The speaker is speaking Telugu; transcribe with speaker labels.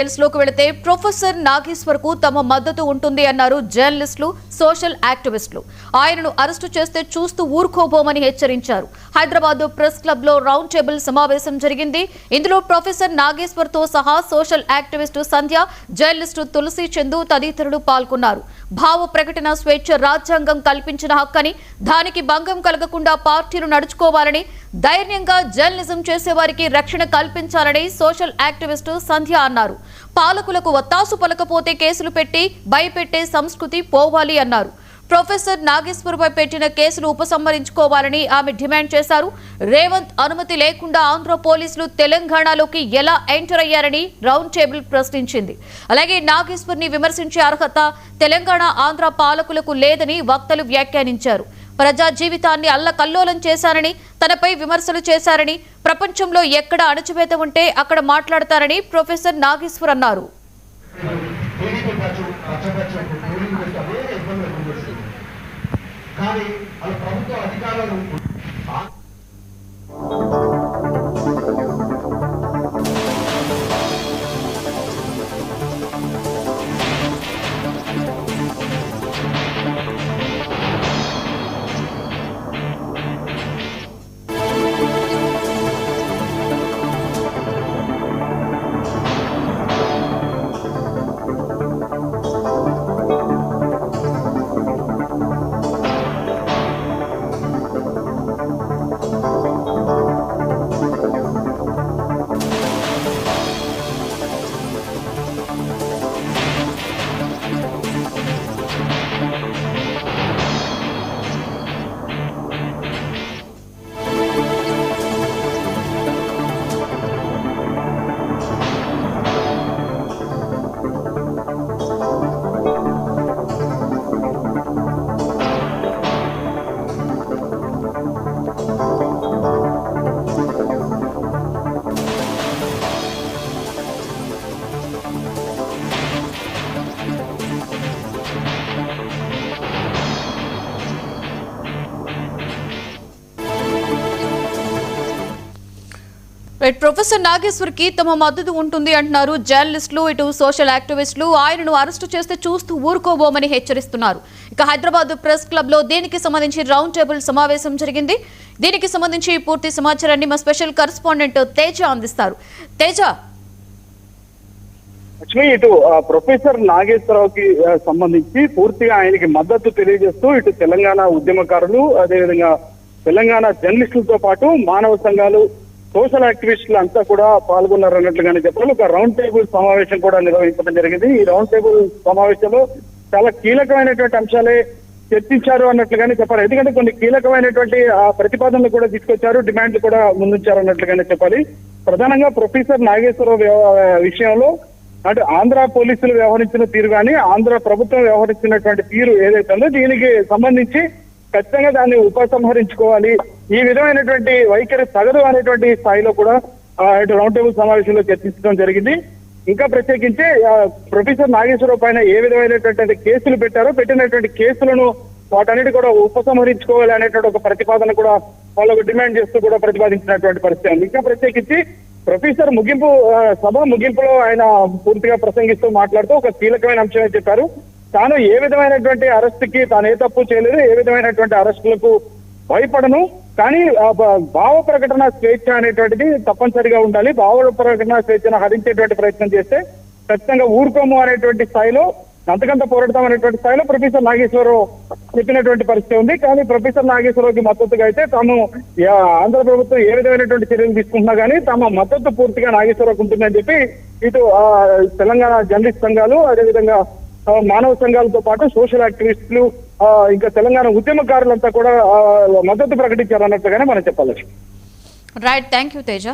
Speaker 1: లోకి వెళితే ప్రొఫెసర్ నాగేశ్వర్ కు తమ మద్దతు ఉంటుంది అన్నారు జర్నలిస్టులు, సోషల్ యాక్టివిస్టులు. ఆయనను అరెస్టు చేస్తే చూస్తూ ఊరుకోబోమని హెచ్చరించారు. హైదరాబాద్ ప్రెస్ క్లబ్ లో రౌండ్ టేబుల్ సమావేశం జరిగింది. ఇందులో ప్రొఫెసర్ నాగేశ్వర్ తో సహా సోషల్ యాక్టివిస్టు సంధ్య, జర్నలిస్టు తులసి చందు తదితరులు పాల్గొన్నారు. భావ ప్రకటన స్వేచ్ఛ రాజ్యాంగం కల్పించిన హక్కని, దానికి భంగం కలగకుండా పార్టీలు నడుచుకోవాలని, ధైర్యంగా జర్నలిజం చేసేవారికి రక్షణ కల్పించాలని సోషల్ యాక్టివిస్టు సంధ్య అన్నారు. పాలకులకు ఒత్తాసు పలకపోతే కేసులు పెట్టి భయపెట్టే సంస్కృతి పోవాలి అన్నారు. ప్రొఫెసర్ నాగేశ్వర్పై పెట్టిన కేసులు ఉపసంహరించుకోవాలని ఆమె డిమాండ్ చేశారు. రేవంత్ అనుమతి లేకుండా ఆంధ్ర పోలీసులు తెలంగాణలోకి ఎలా ఎంటర్ అయ్యారని రౌండ్ టేబుల్ ప్రశ్నించింది. అలాగే నాగేశ్వర్ని విమర్శించే అర్హత తెలంగాణ, ఆంధ్ర పాలకులకు లేదని వక్తలు వ్యాఖ్యానించారు. ప్రజా జీవితాన్ని అల్లకల్లోలం చేశారని, తనపై విమర్శలు చేశారని, ప్రపంచంలో ఎక్కడ అణచివేత ఉంటే అక్కడ మాట్లాడతారని ప్రొఫెసర్ నాగేశ్వర్ అన్నారు. ప్రొఫెసర్ నాగేశ్వర్ కి తమ మద్దతు ఉంటుంది అంటున్నారు జర్నలిస్టులు, ఇటు సోషల్ యాక్టివిస్టులు. ఆయనను అరెస్టు చేస్తే చూస్తూ ఊరుకోబోమని హెచ్చరిస్తున్నారు. ఇక హైదరాబాద్ ప్రెస్ క్లబ్ లో దీనికి సంబంధించి రౌండ్ టేబుల్ సమావేశం జరిగింది. దీనికి సంబంధించి పూర్తి సమాచారాన్ని మా స్పెషల్ కరెస్పాండెంట్ తేజ అందిస్తారు. తేజ,
Speaker 2: లక్ష్మి, ఇటు ప్రొఫెసర్ నాగేశ్వరరావుకి సంబంధించి పూర్తిగా ఆయనకి మద్దతు తెలియజేస్తూ ఇటు తెలంగాణ ఉద్యమకారులు, అదేవిధంగా తెలంగాణ జర్నలిస్టులతో పాటు మానవ సంఘాలు, సోషల్ యాక్టివిస్టులు అంతా కూడా పాల్గొన్నారు అన్నట్లుగానే చెప్పాలి. ఒక రౌండ్ టేబుల్ సమావేశం కూడా నిర్వహించడం జరిగింది. ఈ రౌండ్ టేబుల్ సమావేశంలో చాలా కీలకమైనటువంటి అంశాలే చర్చించారు అన్నట్లుగానే చెప్పాలి. ఎందుకంటే కొన్ని కీలకమైనటువంటి ప్రతిపాదనలు కూడా తీసుకొచ్చారు, డిమాండ్లు కూడా ముందుంచారు అన్నట్లుగానే చెప్పాలి. ప్రధానంగా ప్రొఫెసర్ నాగేశ్వరరావు విషయంలో అంటే ఆంధ్ర పోలీసులు వ్యవహరించిన తీరు కానీ, ఆంధ్ర ప్రభుత్వం వ్యవహరించినటువంటి తీరు ఏదైతే ఉందో దీనికి సంబంధించి ఖచ్చితంగా దాన్ని ఉపసంహరించుకోవాలి, ఈ విధమైనటువంటి వైఖరి తగదు అనేటువంటి స్థాయిలో కూడా రౌండ్ టేబుల్ సమావేశంలో చర్చించడం జరిగింది. ఇంకా ప్రత్యేకించి ప్రొఫెసర్ నాగేశ్వరరావు పైన ఏ విధమైనటువంటి కేసులు పెట్టారో, పెట్టినటువంటి కేసులను వాటన్నిటి కూడా ఉపసంహరించుకోవాలి అనేటువంటి ఒక ప్రతిపాదన కూడా వాళ్ళకు డిమాండ్ చేస్తూ కూడా ప్రతిపాదించినటువంటి పరిస్థితి ఉంది. ఇంకా ప్రత్యేకించి ప్రొఫెసర్ సభ ముగింపులో ఆయన పూర్తిగా ప్రసంగిస్తూ మాట్లాడుతూ ఒక కీలకమైన అంశమే చెప్పారు. తాను ఏ విధమైనటువంటి అరెస్ట్ కి తాను ఏ తప్పు చేయలేదు, ఏ విధమైనటువంటి అరెస్టులకు భయపడను, కానీ భావ ప్రకటన స్వేచ్ఛ అనేటువంటిది తప్పనిసరిగా ఉండాలి. భావ ప్రకటన స్వేచ్ఛను హరించేటువంటి ప్రయత్నం చేస్తే ఖచ్చితంగా ఊరుకోము అనేటువంటి స్థాయిలో, అంతకంత పోరాడతాం అనేటువంటి స్థాయిలో ప్రొఫెసర్ నాగేశ్వరరావు చెప్పినటువంటి పరిస్థితి ఉంది. కానీ ప్రొఫెసర్ నాగేశ్వరరావుకి మద్దతుగా అయితే తాము ఆంధ్ర ప్రభుత్వం ఏ విధమైనటువంటి చర్యలు తీసుకుంటున్నా కానీ తమ మద్దతు పూర్తిగా నాగేశ్వరరావుకు ఉంటుందని చెప్పి ఇటు తెలంగాణ జర్నలిస్ట్ సంఘాలు, అదేవిధంగా మానవ సంఘాలతో పాటు సోషల్ యాక్టివిస్టులు, ఇంకా తెలంగాణ ఉద్యమకారులంతా కూడా మద్దతు ప్రకటించారన్నట్టుగానే మనం చెప్పాలి.
Speaker 1: Right, thank you Teja.